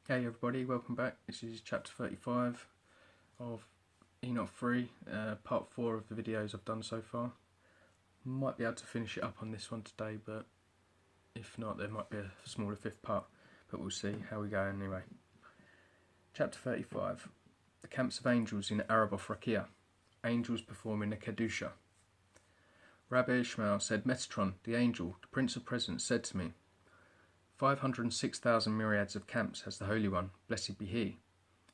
Hey everybody, welcome back. This is chapter 35 of Enoch 3, part 4 of the videos I've done so far. Might be able to finish it up on this one today, but if not, there might be a smaller fifth part, but we'll see how we go anyway. Chapter 35. The camps of angels in Flatwater. Angels performing a Kedusha. Rabbi Ishmael said, Metatron, the angel, the Prince of Presence, said to me, 506,000 myriads of camps has the Holy One, blessed be He,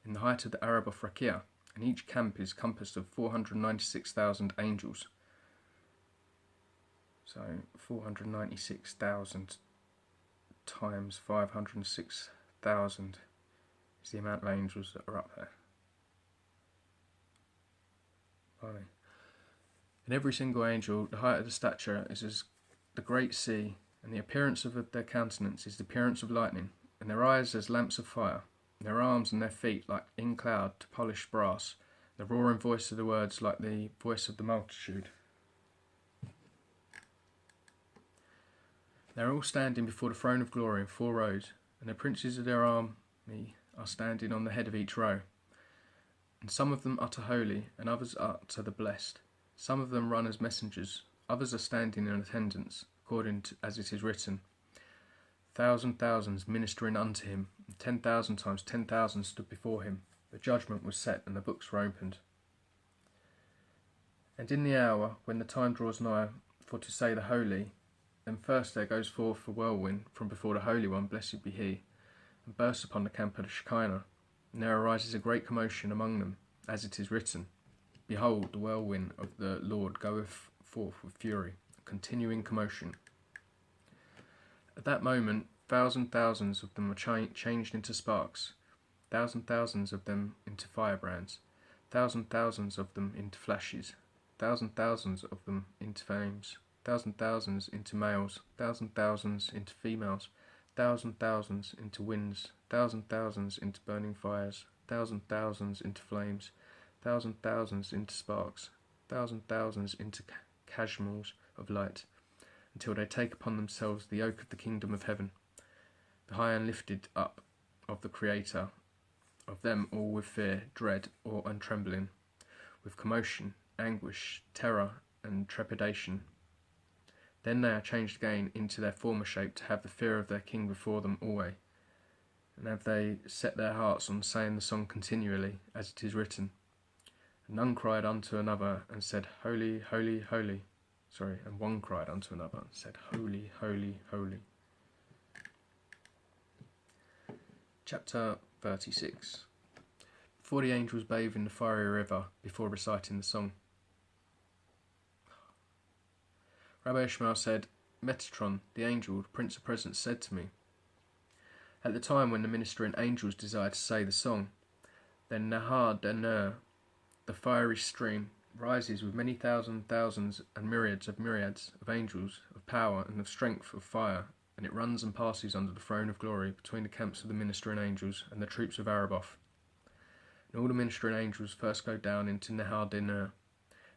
in the height of the Flatwater, and each camp is compassed of 496,000 angels. So 496,000 times 506,000 is the amount of angels that are up there. Funny. In every single angel, the height of the stature is as the great sea, and the appearance of their countenance is the appearance of lightning, and their eyes as lamps of fire, and their arms and their feet like in cloud to polished brass, the roaring voice of the words like the voice of the multitude. They are all standing before the throne of glory in 4 rows, and the princes of their army are standing on the head of each row. And some of them utter holy, and others utter the blessed. Some of them run as messengers, others are standing in attendance, according to, as it is written, thousands ministering unto him, and 10,000 times 10,000 stood before him. The judgment was set, and the books were opened. And in the hour, when the time draws nigh for to say the holy, then first there goes forth a whirlwind from before the Holy One, blessed be He, and bursts upon the camp of the Shekinah, and there arises a great commotion among them, as it is written, Behold, the whirlwind of the Lord goeth forth with fury, a continuing commotion. At that moment, thousands of them are changed into sparks, thousands of them into firebrands, thousands of them into flashes, thousands of them into flames, thousands into males, thousands into females, thousands into winds, thousands into burning fires, thousands into flames, thousands into sparks, thousands into chasmals of light, until they take upon themselves the yoke of the kingdom of heaven, the high and lifted up of the Creator, of them all with fear, dread, awe and trembling, with commotion, anguish, terror and trepidation. Then they are changed again into their former shape to have the fear of their King before them always, and have they set their hearts on saying the song continually, as it is written, and none cried unto another and said, Holy, holy, holy. And one cried unto another and said, Holy, holy, holy. Chapter 36. Before the angels bathe in the fiery river, before reciting the song. Rabbi Ishmael said, Metatron, the angel, the Prince of Presence, said to me, at the time when the ministering angels desire to say the song, then Nahar Dener, the fiery stream, rises with many thousands and myriads of angels, of power and of strength of fire, and it runs and passes under the throne of glory between the camps of the ministering angels and the troops of Araboth. And all the ministering angels first go down into Nahar Dener, and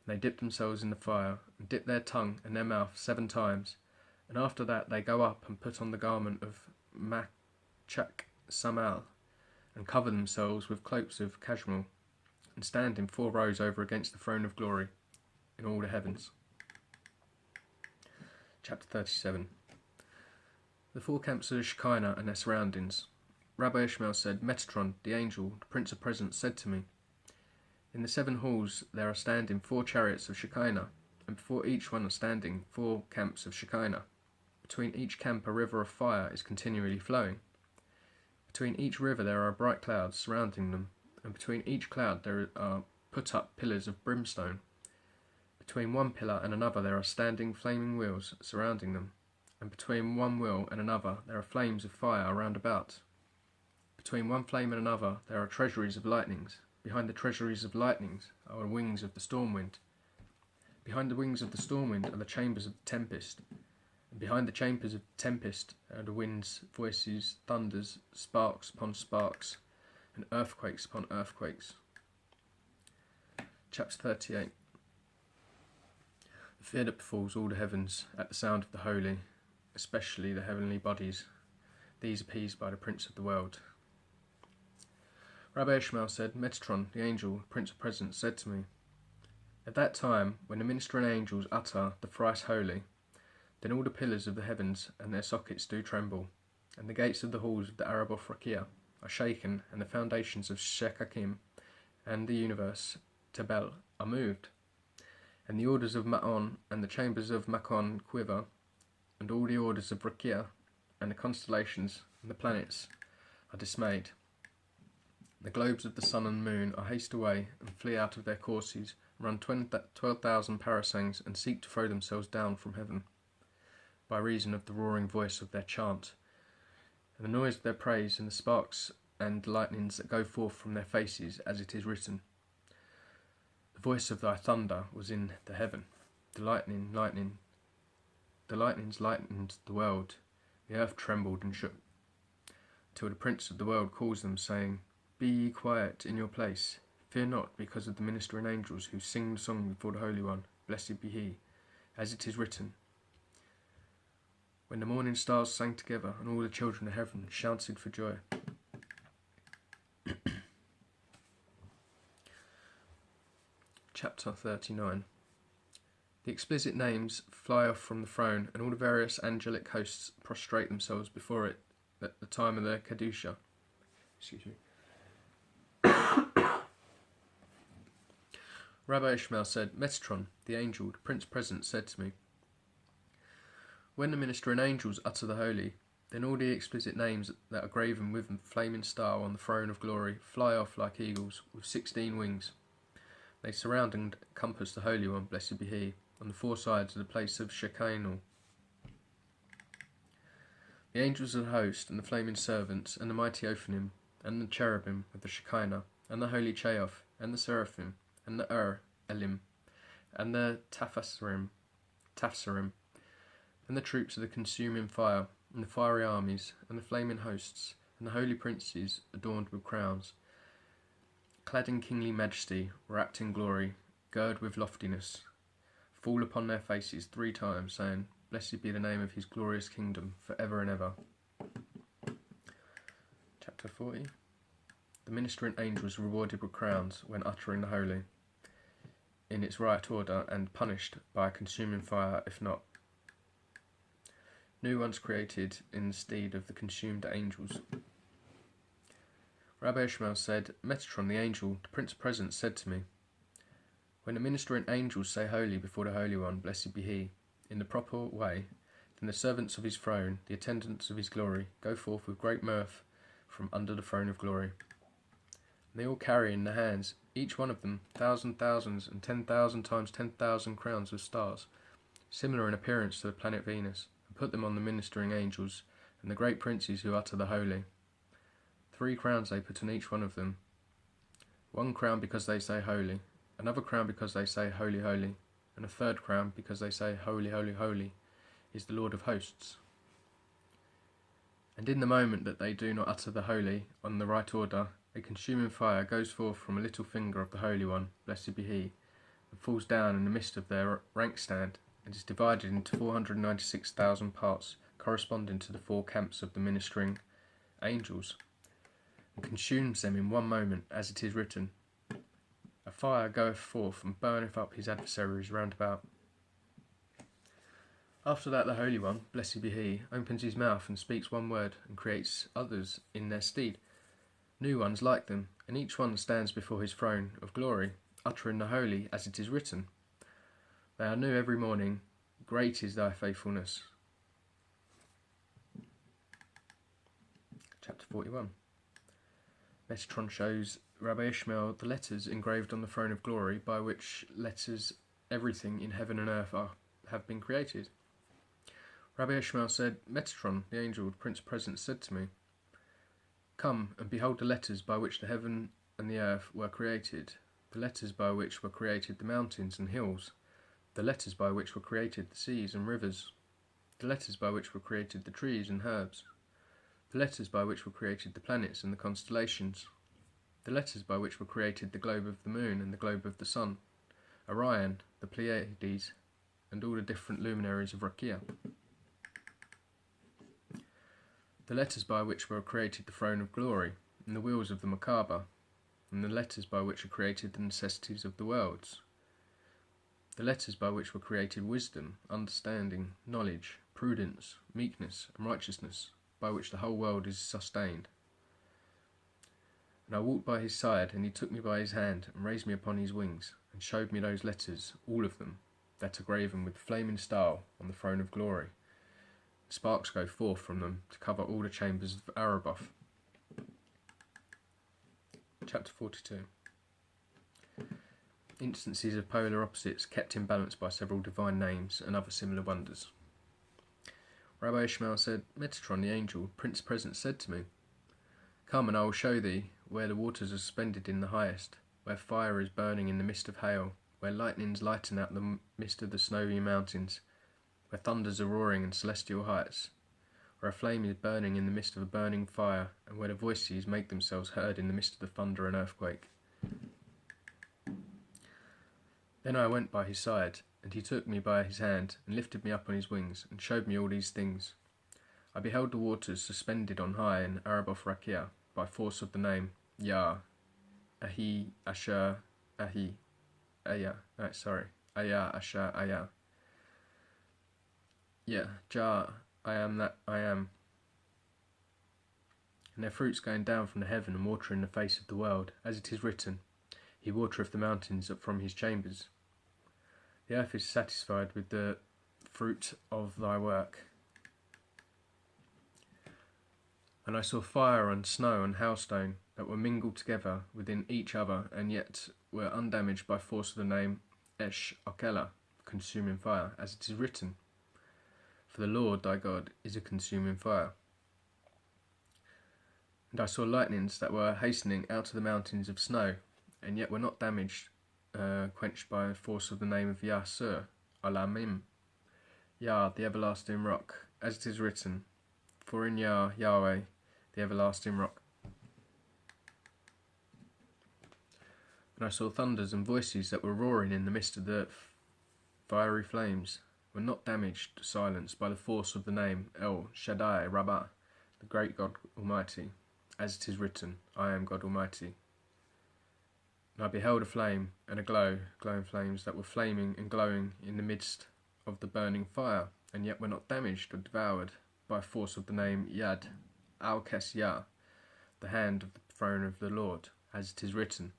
they dip themselves in the fire, and dip their tongue and their mouth 7 times, and after that they go up and put on the garment of Machak Samal, and cover themselves with cloaks of cashmere, and stand in 4 rows over against the throne of glory in all the heavens. Chapter 37. The 4 camps of the Shekinah and their surroundings. Rabbi Ishmael said, Metatron, the angel, the Prince of Presence, said to me, in the 7 halls there are standing 4 chariots of Shekinah, and before each one are standing 4 camps of Shekinah. Between each camp a river of fire is continually flowing. Between each river there are bright clouds surrounding them, and between each cloud there are put up pillars of brimstone. Between one pillar and another there are standing flaming wheels surrounding them, and between one wheel and another there are flames of fire round about. Between one flame and another there are treasuries of lightnings. Behind the treasuries of lightnings are the wings of the storm wind. Behind the wings of the storm wind are the chambers of the tempest. And behind the chambers of the tempest are the winds, voices, thunders, sparks upon sparks, and earthquakes upon earthquakes. Chapter 38. The fear that befalls all the heavens at the sound of the holy, especially the heavenly bodies, these appeased by the Prince of the world. Rabbi Ishmael said, Metatron, the angel, Prince of Presence, said to me, at that time, when the ministering angels utter the thrice holy, then all the pillars of the heavens and their sockets do tremble, and the gates of the halls of the Araboth Rakia are shaken, and the foundations of Shekakim and the universe, Tebel, are moved, and the orders of Ma'on and the chambers of Makon quiver, and all the orders of Rakia and the constellations and the planets are dismayed. The globes of the sun and moon are hasted away and flee out of their courses, run 12,000 parasangs, and seek to throw themselves down from heaven, by reason of the roaring voice of their chant, and the noise of their praise, and the sparks and lightnings that go forth from their faces, as it is written, the voice of thy thunder was in the heaven, the lightnings lightened the world, the earth trembled and shook, till the Prince of the world calls them, saying, be ye quiet in your place, fear not because of the ministering angels who sing the song before the Holy One, blessed be he, as it is written, when the morning stars sang together and all the children of heaven shouted for joy. Chapter 39. The explicit names fly off from the throne, and all the various angelic hosts prostrate themselves before it at the time of their Kedusha. Excuse me. Rabbi Ishmael said, Metatron, the angel, the Prince Present, said to me, when the ministering angels utter the holy, then all the explicit names that are graven with the flaming star on the throne of glory fly off like eagles, with 16 wings. They surround and compass the Holy One, blessed be he, on the four sides of the place of Shekinah. The angels of the host, and the flaming servants, and the mighty Ophanim, and the cherubim of the Shekinah, and the holy Cheof, and the seraphim, and the Elim, and the Tafsarim, and the troops of the consuming fire, and the fiery armies, and the flaming hosts, and the holy princes adorned with crowns, clad in kingly majesty, wrapped in glory, girt with loftiness, fall upon their faces 3 times, saying, blessed be the name of his glorious kingdom, for ever and ever. Chapter 40. The ministering angels rewarded with crowns when uttering the holy, in its right order, and punished by a consuming fire if not. New ones created in the stead of the consumed angels. Rabbi Ishmael said, Metatron the angel, the Prince Present, said to me, when the ministering angels say holy before the Holy One, blessed be he, in the proper way, then the servants of his throne, the attendants of his glory, go forth with great mirth from under the throne of glory. And they all carry in their hands, each one of them, thousands, and 10,000 times 10,000 crowns of stars, similar in appearance to the planet Venus, and put them on the ministering angels, and the great princes who utter the holy. 3 crowns they put on each one of them. 1 crown because they say holy, another crown because they say holy, holy, and a 3rd crown because they say holy, holy, holy is the Lord of hosts. And in the moment that they do not utter the holy on the right order, a consuming fire goes forth from a little finger of the Holy One, blessed be he, and falls down in the midst of their rank stand, and is divided into 496,000 parts, corresponding to the 4 camps of the ministering angels, and consumes them in 1 moment, as it is written, a fire goeth forth and burneth up his adversaries round about. After that the Holy One, blessed be he, opens his mouth and speaks 1 word, and creates others in their stead, new ones like them, and each one stands before his throne of glory, uttering the holy, as it is written, they are new every morning, great is thy faithfulness. Chapter 41. Metatron shows Rabbi Ishmael the letters engraved on the throne of glory, by which letters everything in heaven and earth have been created. Rabbi Ishmael said, Metatron, the angel, the Prince Present, said to me, come and behold the letters by which the heaven and the earth were created, the letters by which were created the mountains and hills, the letters by which were created the seas and rivers, the letters by which were created the trees and herbs, the letters by which were created the planets and the constellations, the letters by which were created the globe of the moon and the globe of the sun, Orion, the Pleiades, and all the different luminaries of Rakia, the letters by which were created the throne of glory, and the wheels of the Merkaba, and the letters by which are created the necessities of the worlds. The letters by which were created wisdom, understanding, knowledge, prudence, meekness, and righteousness, by which the whole world is sustained. And I walked by his side, and he took me by his hand, and raised me upon his wings, and showed me those letters, all of them, that are graven with flaming style on the throne of glory. Sparks go forth from them to cover all the chambers of Araboth. Chapter 42. Instances of polar opposites kept in balance by several divine names and other similar wonders. Rabbi Ishmael said, Metatron the angel, Prince Present, said to me, Come and I will show thee where the waters are suspended in the highest, where fire is burning in the midst of hail, where lightnings lighten out the midst of the snowy mountains, where thunders are roaring in celestial heights, where a flame is burning in the midst of a burning fire, and where the voices make themselves heard in the midst of the thunder and earthquake. Then I went by his side, and he took me by his hand, and lifted me up on his wings, and showed me all these things. I beheld the waters suspended on high in Araboth Rakia, by force of the name Yah, Ahi, Asher, Ahi, Aya, Aya, Asher, Aya. Yeah, Jah, I am that I am. And their fruits going down from the heaven and watering the face of the world, as it is written, He watereth the mountains up from his chambers. The earth is satisfied with the fruit of thy work. And I saw fire and snow and hailstone that were mingled together within each other, and yet were undamaged by force of the name Esh Okela, consuming fire, as it is written, For the Lord thy God is a consuming fire. And I saw lightnings that were hastening out of the mountains of snow, and yet were not damaged, quenched by force of the name of Yah Sur, Alamim, Yah, the everlasting rock, as it is written, For in Yah, Yahweh, the everlasting rock. And I saw thunders and voices that were roaring in the midst of the fiery flames, were not damaged, silenced by the force of the name El Shaddai Rabbah, the great God Almighty, as it is written, I am God Almighty. And I beheld a flame and a glow, glowing flames that were flaming and glowing in the midst of the burning fire, and yet were not damaged or devoured by force of the name Yad, Al-Kes Yah, the hand of the throne of the Lord, as it is written.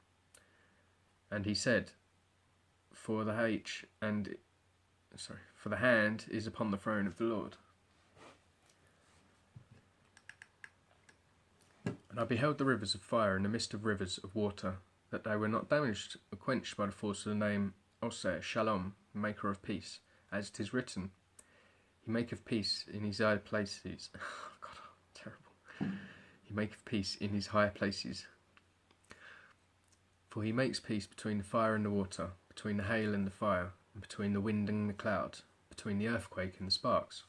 And he said, For the hand is upon the throne of the Lord. And I beheld the rivers of fire in the midst of rivers of water, that they were not damaged or quenched by the force of the name Oseh Shalom, maker of peace, as it is written, He maketh peace in his high places. God, terrible. He maketh peace in his high places. For he makes peace between the fire and the water, between the hail and the fire, and between the wind and the cloud, between the earthquake and the sparks.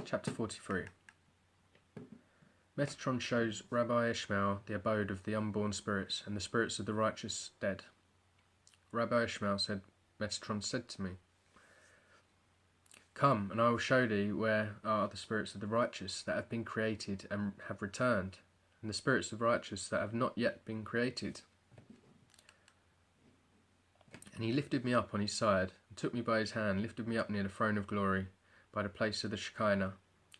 Chapter 43. Metatron shows Rabbi Ishmael the abode of the unborn spirits and the spirits of the righteous dead. Rabbi Ishmael said, Metatron said to me, Come, and I will show thee where are the spirits of the righteous that have been created and have returned, and the spirits of righteous that have not yet been created. And he lifted me up on his side, and took me by his hand, lifted me up near the throne of glory, by the place of the Shekinah,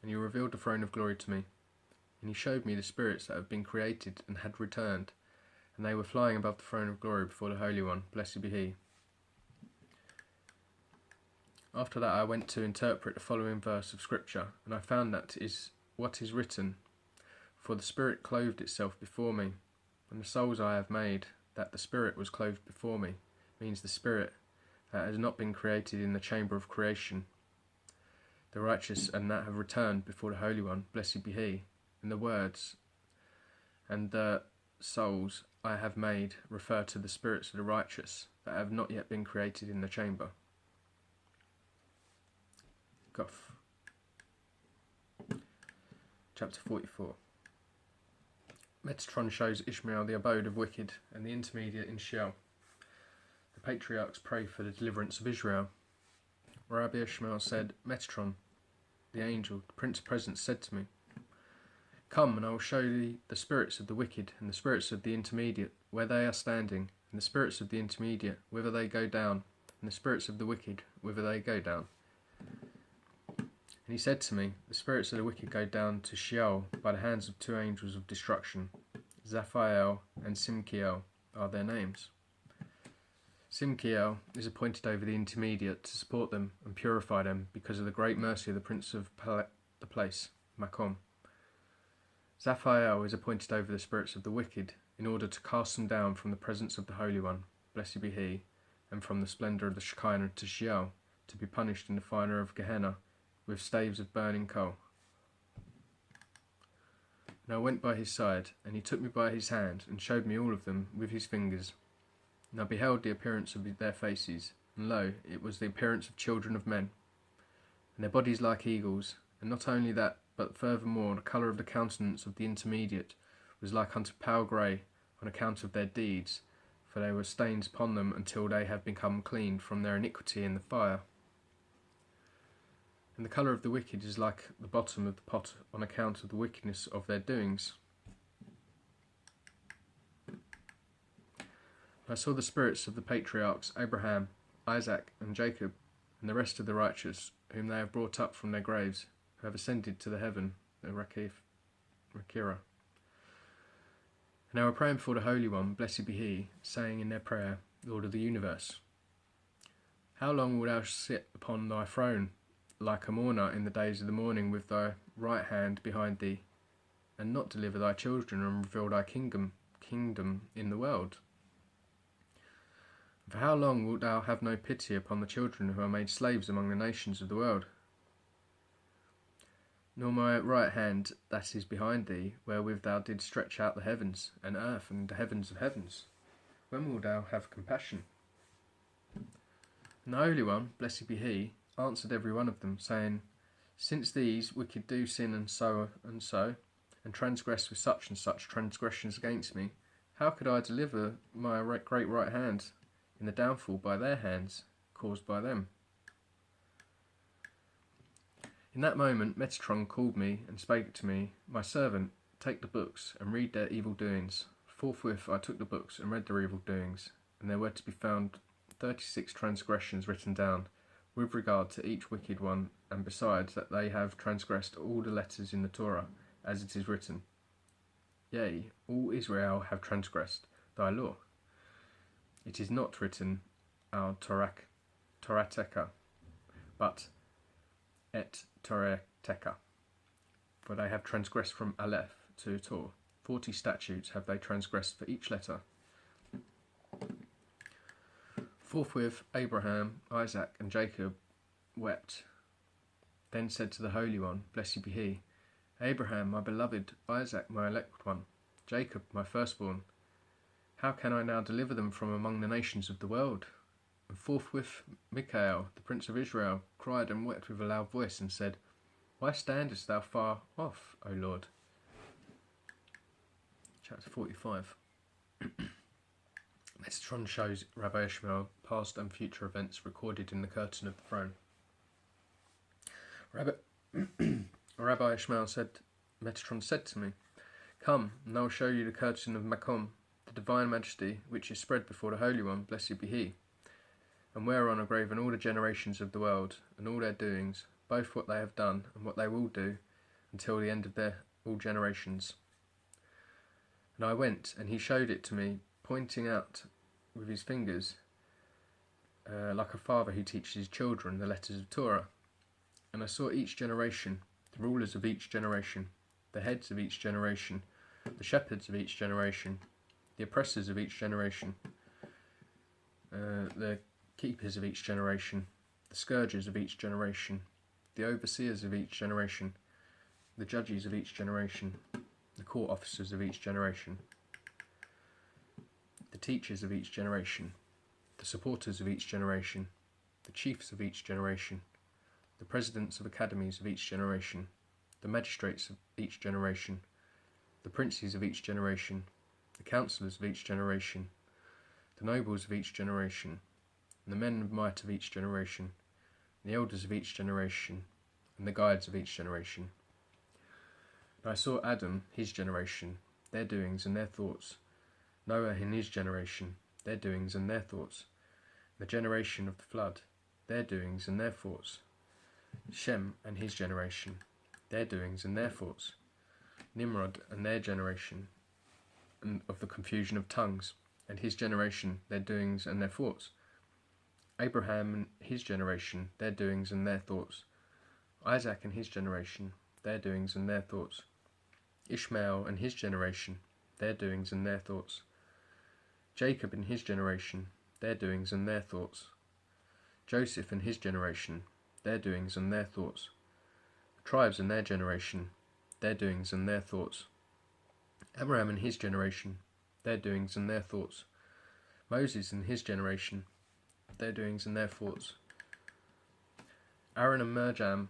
and he revealed the throne of glory to me. And he showed me the spirits that have been created and had returned, and they were flying above the throne of glory before the Holy One, blessed be he. After that I went to interpret the following verse of Scripture, and I found that is what is written, For the Spirit clothed itself before me, and the souls I have made, that the Spirit was clothed before me, means the Spirit that has not been created in the chamber of creation. The righteous and that have returned before the Holy One, blessed be he. And the words, and the souls I have made, refer to the spirits of the righteous that have not yet been created in the chamber. Goff. Chapter 44. Metatron shows Ishmael the abode of wicked and the intermediate in Sheol. The patriarchs pray for the deliverance of Israel. Rabbi Ishmael said, Metatron, the angel, the Prince Present, said to me, Come, and I will show thee the spirits of the wicked, and the spirits of the intermediate, where they are standing, and the spirits of the intermediate, whither they go down, and the spirits of the wicked, whither they go down. And he said to me, the spirits of the wicked go down to Sheol by the hands of two angels of destruction. Zaphael and Simkiel are their names. Simkiel is appointed over the intermediate to support them and purify them because of the great mercy of the prince of the place, Macom. Zaphael is appointed over the spirits of the wicked in order to cast them down from the presence of the Holy One, blessed be he, and from the splendour of the Shekinah to Sheol, to be punished in the fire of Gehenna with staves of burning coal. And I went by his side, and he took me by his hand, and showed me all of them with his fingers. And I beheld the appearance of their faces, and lo, it was the appearance of children of men, and their bodies like eagles, and not only that, but furthermore the colour of the countenance of the intermediate was like unto pale grey, on account of their deeds, for there were stains upon them until they have become cleaned from their iniquity in the fire. And the colour of the wicked is like the bottom of the pot on account of the wickedness of their doings. I saw the spirits of the patriarchs Abraham, Isaac, and Jacob, and the rest of the righteous, whom they have brought up from their graves, who have ascended to the heaven, the Rakira. And they were praying before the Holy One, blessed be he, saying in their prayer, Lord of the universe, how long wilt thou sit upon thy throne, like a mourner in the days of the morning, with thy right hand behind thee, and not deliver thy children and reveal thy kingdom in the world? For how long wilt thou have no pity upon the children who are made slaves among the nations of the world? Nor my right hand that is behind thee, wherewith thou didst stretch out the heavens and earth and the heavens of heavens. When wilt thou have compassion? And the Holy One, blessed be he, answered every one of them, saying, since these wicked do sin and so, and transgress with such and such transgressions against me, how could I deliver my great right hand in the downfall by their hands, caused by them? In that moment Metatron called me and spake to me, my servant, take the books and read their evil doings. Forthwith I took the books and read their evil doings, and there were to be found 36 transgressions written down, with regard to each wicked one, and besides that they have transgressed all the letters in the Torah, as it is written, yea, all Israel have transgressed thy law. It is not written our Torateka, but et Torateka, for they have transgressed from Aleph to Tor. 40 statutes have they transgressed for each letter. Forthwith Abraham, Isaac, and Jacob wept. Then said to the Holy One, blessed be he, Abraham, my beloved, Isaac, my elect one, Jacob, my firstborn, how can I now deliver them from among the nations of the world? And forthwith Michael, the prince of Israel, cried and wept with a loud voice, and said, why standest thou far off, O Lord? Chapter 45. Metatron shows Rabbi Ishmael past and future events recorded in the curtain of the throne. Rabbi Ishmael said, Metatron said to me, come, and I will show you the curtain of Macom, the divine majesty, which is spread before the Holy One, blessed be he, and whereon are graven all the generations of the world, and all their doings, both what they have done and what they will do, until the end of their all generations. And I went, and he showed it to me, pointing out with his fingers, like a father who teaches his children the letters of Torah. And I saw each generation, the rulers of each generation, the heads of each generation, the shepherds of each generation, the oppressors of each generation, the keepers of each generation, the scourgers of each generation, the overseers of each generation, the judges of each generation, the court officers of each generation, the teachers of each generation, the supporters of each generation, the chiefs of each generation, the presidents of academies of each generation, the magistrates of each generation, the princes of each generation, the councillors of each generation, the nobles of each generation, and the men of might of each generation, the elders of each generation, and the guides of each generation. I saw Adam, his generation, their doings and their thoughts, Noah and his generation, their doings and their thoughts, the generation of the flood, their doings and their thoughts, Shem and his generation, their doings and their thoughts, Nimrod and their generation, and of the confusion of tongues, and his generation, their doings and their thoughts, Abraham and his generation, their doings and their thoughts, Isaac and his generation, their doings and their thoughts, Ishmael and his generation, their doings and their thoughts, Jacob and his generation, their doings and their thoughts, Joseph and his generation, their doings and their thoughts, the tribes and their generation, their doings and their thoughts, Abraham and his generation, their doings and their thoughts, Moses and his generation, their doings and their thoughts, Aaron and Mirjam,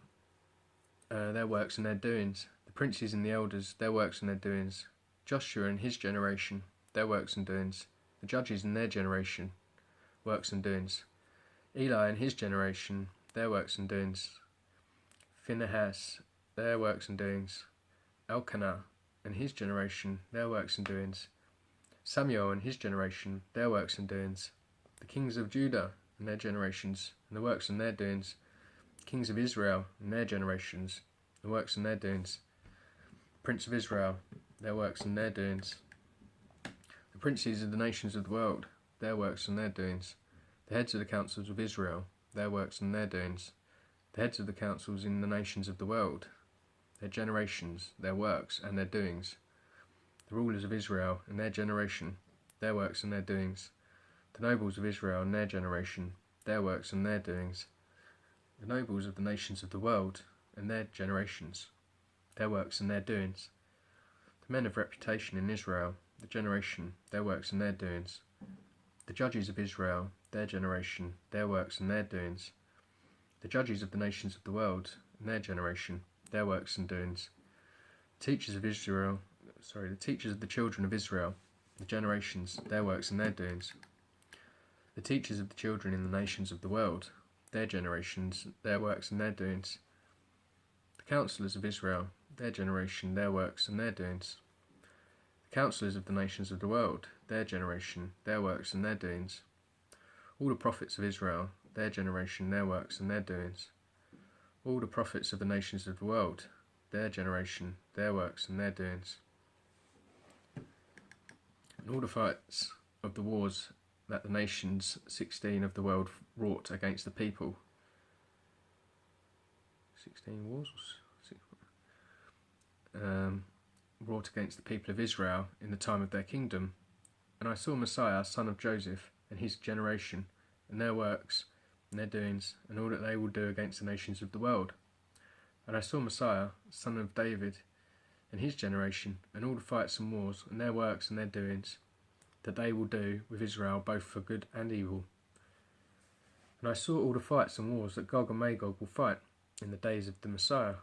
their works and their doings, the princes and the elders, their works and their doings, Joshua and his generation, their works and doings, the judges and their generation, works and doings, Eli and his generation, their works and doings, Phinehas, their works and doings, Elkanah and his generation, their works and doings, Samuel and his generation, their works and doings, the kings of Judah and their generations, and the works and their doings, kings of Israel and their generations, the works and their doings, Prince of Israel, their works and their doings, the princes of the nations of the world, their works and their doings, the heads of the councils of Israel, their works and their doings, the heads of the councils in the nations of the world, their generations, their works and their doings, the rulers of Israel and their generation, their works and their doings, the nobles of Israel and their generation, their works and their doings, the nobles of the nations of the world and their generations, their works and their doings, the men of reputation in Israel, the generation, their works and their doings, the judges of Israel, their generation, their works and their doings, the judges of the nations of the world and their generation, their works and doings, the teachers of the children of Israel, the generations, their works and their doings, the teachers of the children in the nations of the world, their generations, their works and their doings, the counsellors of Israel, their generation, their works and their doings, the counsellors of the nations of the world, their generation, their works and their doings, all the prophets of Israel, their generation, their works and their doings, all the prophets of the nations of the world, their generation, their works and their doings, and all the fights of the wars that the nations 16 of the world wrought against the people. 16 wars? Wrought against the people of Israel in the time of their kingdom. And I saw Messiah, son of Joseph, and his generation, and their works, and their doings, and all that they will do against the nations of the world. And I saw Messiah, son of David, and his generation, and all the fights and wars, and their works and their doings, that they will do with Israel both for good and evil. And I saw all the fights and wars that Gog and Magog will fight in the days of the Messiah,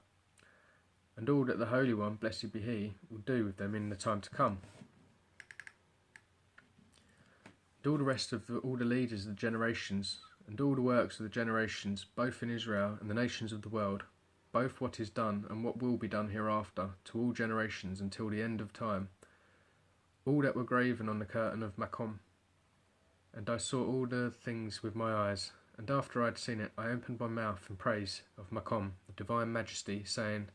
and all that the Holy One, blessed be he, will do with them in the time to come. And all the rest of all the leaders of the generations, and all the works of the generations, both in Israel and the nations of the world, both what is done and what will be done hereafter, to all generations until the end of time, all that were graven on the curtain of Makom. And I saw all the things with my eyes, and after I had seen it, I opened my mouth in praise of Makom, the divine majesty, saying,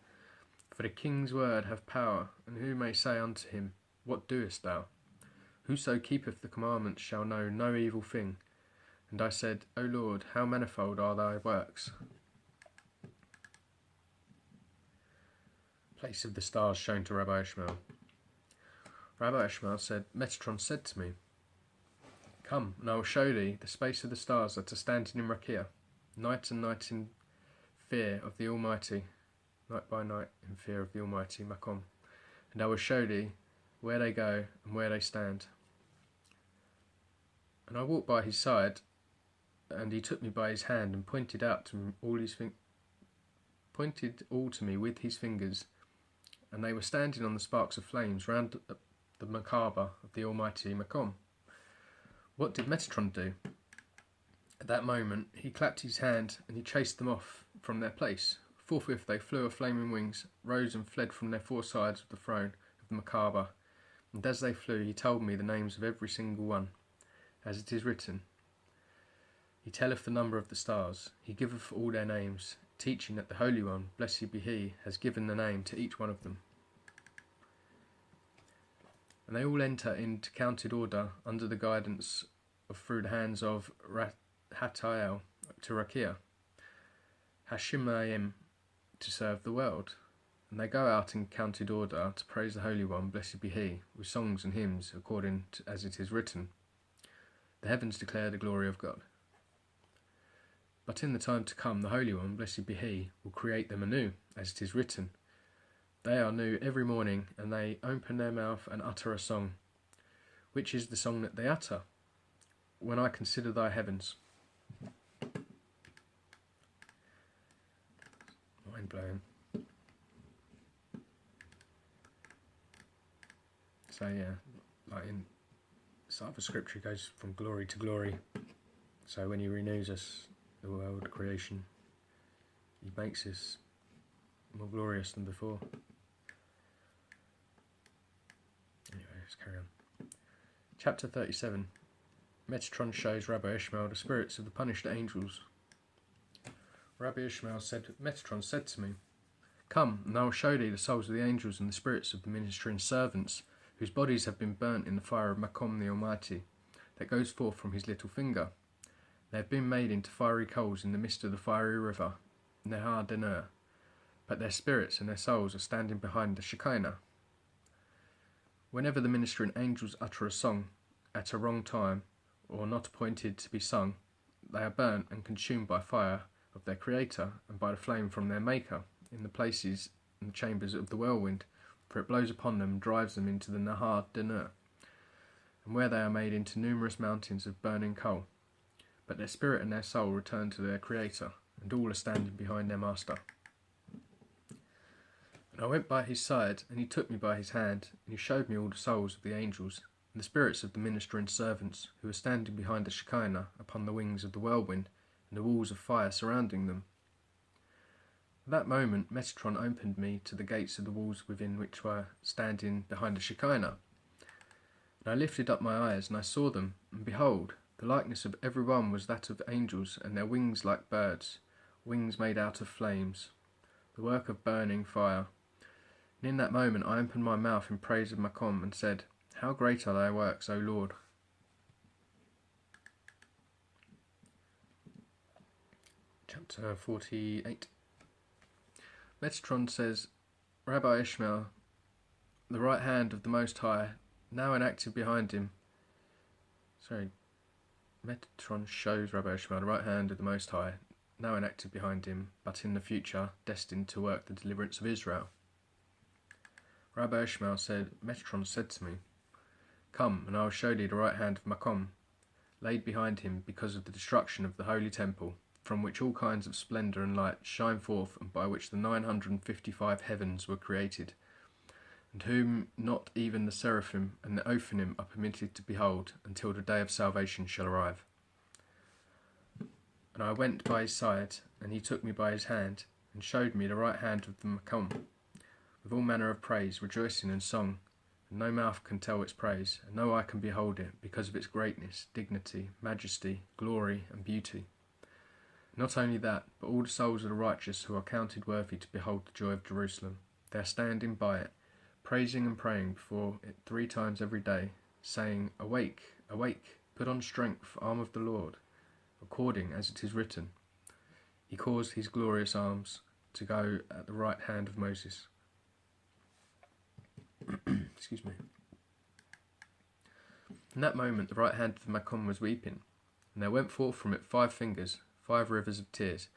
For the king's word hath power, and who may say unto him, What doest thou? Whoso keepeth the commandments shall know no evil thing. And I said, O Lord, how manifold are thy works! Place of the stars shown to Rabbi Ishmael. Rabbi Ishmael said, Metatron said to me, Come, and I will show thee the space of the stars that are standing in Rakia, night and night in fear of the Almighty, night by night in fear of the Almighty, Makom. And I will show thee where they go and where they stand. And I walked by his side, and he took me by his hand and pointed all to me with his fingers, and they were standing on the sparks of flames round the Macabre of the Almighty Makom. What did Metatron do? At that moment he clapped his hand, and he chased them off from their place, Forthwith they flew of flaming wings, rose and fled from their four sides of the throne of the Macabre. And as they flew, he told me the names of every single one, as it is written. He telleth the number of the stars, he giveth all their names, teaching that the Holy One, blessed be he, has given the name to each one of them. And they all enter into counted order under the guidance of through the hands of Hatael to Rakia, Hashimaim to serve the world. And they go out in counted order to praise the Holy One, blessed be he, with songs and hymns according to as it is written. The heavens declare the glory of God. But in the time to come, the Holy One, blessed be he, will create them anew, as it is written. They are new every morning, and they open their mouth and utter a song. Which is the song that they utter? When I consider thy heavens. Mind blowing. So yeah, like in some other scripture, goes from glory to glory. So when he renews us, the world creation, he makes us more glorious than before. Anyway, let's carry on. Chapter 37. Metatron shows Rabbi Ishmael the spirits of the punished angels. Rabbi Ishmael said, Metatron said to me, Come, and I will show thee the souls of the angels and the spirits of the ministering servants, whose bodies have been burnt in the fire of Makom the Almighty, that goes forth from his little finger. They have been made into fiery coals in the midst of the fiery river, Nehar Denur, but their spirits and their souls are standing behind the Shekinah. Whenever the ministering angels utter a song at a wrong time, or not appointed to be sung, they are burnt and consumed by fire of their Creator and by the flame from their Maker in the places and the chambers of the whirlwind, for it blows upon them and drives them into the Nahar Denur, and where they are made into numerous mountains of burning coal. But their spirit and their soul return to their Creator, and all are standing behind their Master. And I went by his side, and he took me by his hand, and he showed me all the souls of the angels, and the spirits of the ministering servants, who are standing behind the Shekinah upon the wings of the whirlwind, and the walls of fire surrounding them. At that moment Metatron opened me to the gates of the walls within which were standing behind the Shekinah. And I lifted up my eyes, and I saw them, and behold, the likeness of every one was that of angels, and their wings like birds, wings made out of flames, the work of burning fire. And in that moment I opened my mouth in praise of Makom, and said, How great are thy works, O Lord! Chapter 48. Metatron says, Rabbi Ishmael, the right hand of the Most High, now inactive behind him. Metatron shows Rabbi Ishmael the right hand of the Most High, now inactive behind him, but in the future destined to work the deliverance of Israel. Rabbi Ishmael said, Metatron said to me, Come, and I will show thee the right hand of Makom, laid behind him because of the destruction of the holy temple, from which all kinds of splendour and light shine forth, and by which the 955 heavens were created, and whom not even the seraphim and the Ophanim are permitted to behold, until the day of salvation shall arrive. And I went by his side, and he took me by his hand, and showed me the right hand of the Makom, with all manner of praise, rejoicing and song, and no mouth can tell its praise, and no eye can behold it, because of its greatness, dignity, majesty, glory, and beauty. Not only that, but all the souls of the righteous who are counted worthy to behold the joy of Jerusalem, they are standing by it, praising and praying before it 3 times every day, saying, Awake, awake, put on strength, arm of the Lord, according as it is written. He caused his glorious arms to go at the right hand of Moses. Excuse me. In that moment the right hand of Makom was weeping, and there went forth from it 5 fingers, 5 rivers of tears,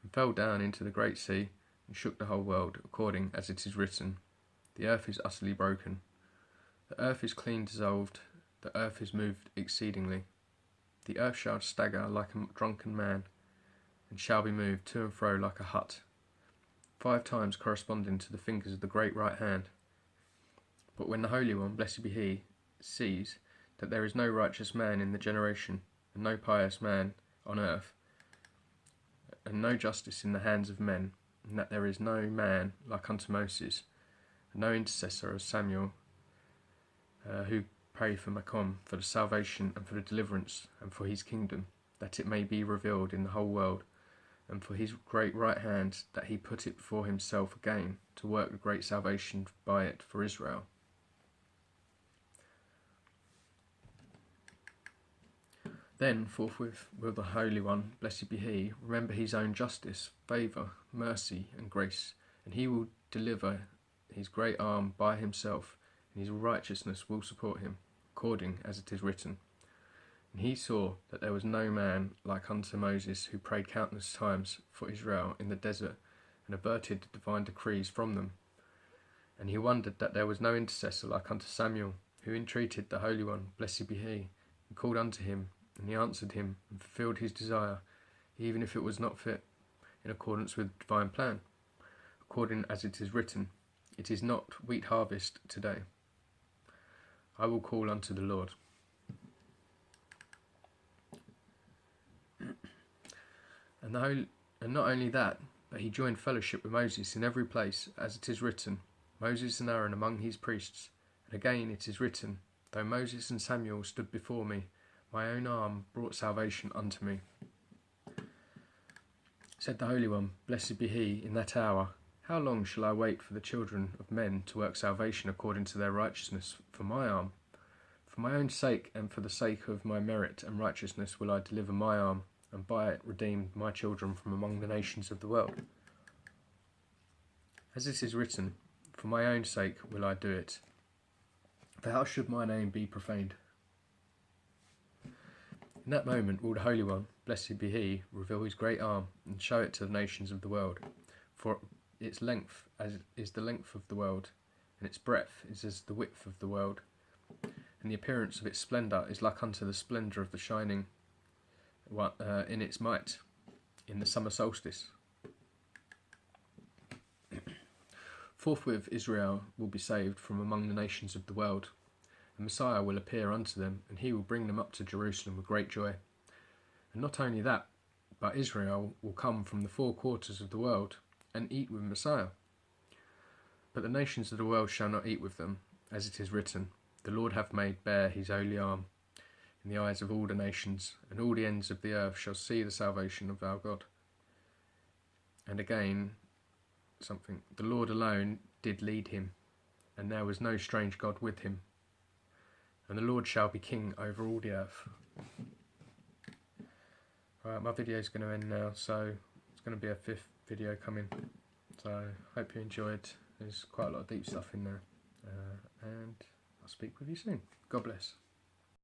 and fell down into the great sea, and shook the whole world, according as it is written. The earth is utterly broken. The earth is clean dissolved. The earth is moved exceedingly. The earth shall stagger like a drunken man, and shall be moved to and fro like a hut, 5 times corresponding to the fingers of the great right hand. But when the Holy One, blessed be he, sees that there is no righteous man in the generation, and no pious man on earth, and no justice in the hands of men, and that there is no man like unto Moses, and no intercessor as Samuel, who pray for Macom, for the salvation and for the deliverance, and for his kingdom, that it may be revealed in the whole world, and for his great right hand, that he put it before himself again, to work the great salvation by it for Israel. Then forthwith will the Holy One, blessed be he, remember his own justice, favour, mercy, and grace, and he will deliver his great arm by himself, and his righteousness will support him, according as it is written. And he saw that there was no man like unto Moses, who prayed countless times for Israel in the desert, and averted the divine decrees from them. And he wondered that there was no intercessor like unto Samuel, who entreated the Holy One, blessed be he, and called unto him, and he answered him, and fulfilled his desire, even if it was not fit, in accordance with the divine plan, according as it is written, it is not wheat harvest today. I will call unto the Lord. And not only that, but he joined fellowship with Moses in every place, as it is written, Moses and Aaron among his priests. And again it is written, though Moses and Samuel stood before me, my own arm brought salvation unto me. Said the Holy One, blessed be he, in that hour, how long shall I wait for the children of men to work salvation according to their righteousness for my arm? For my own sake and for the sake of my merit and righteousness will I deliver my arm, and by it redeem my children from among the nations of the world. As it is written, for my own sake will I do it. For how should my name be profaned? In that moment will the Holy One, blessed be he, reveal his great arm, and show it to the nations of the world. For its length as is the length of the world, and its breadth is as the width of the world. And the appearance of its splendour is like unto the splendour of the shining in its might, in the summer solstice. Forthwith Israel will be saved from among the nations of the world, and Messiah will appear unto them, and he will bring them up to Jerusalem with great joy. And not only that, but Israel will come from the four quarters of the world, and eat with Messiah. But the nations of the world shall not eat with them, as it is written, the Lord hath made bare his holy arm in the eyes of all the nations, and all the ends of the earth shall see the salvation of our God. And again, the Lord alone did lead him, and there was no strange God with him. And the Lord shall be king over all the earth. Right, my video is going to end now, so it's going to be a fifth video coming. So hope you enjoyed. There's quite a lot of deep stuff in there, and I'll speak with you soon. God bless.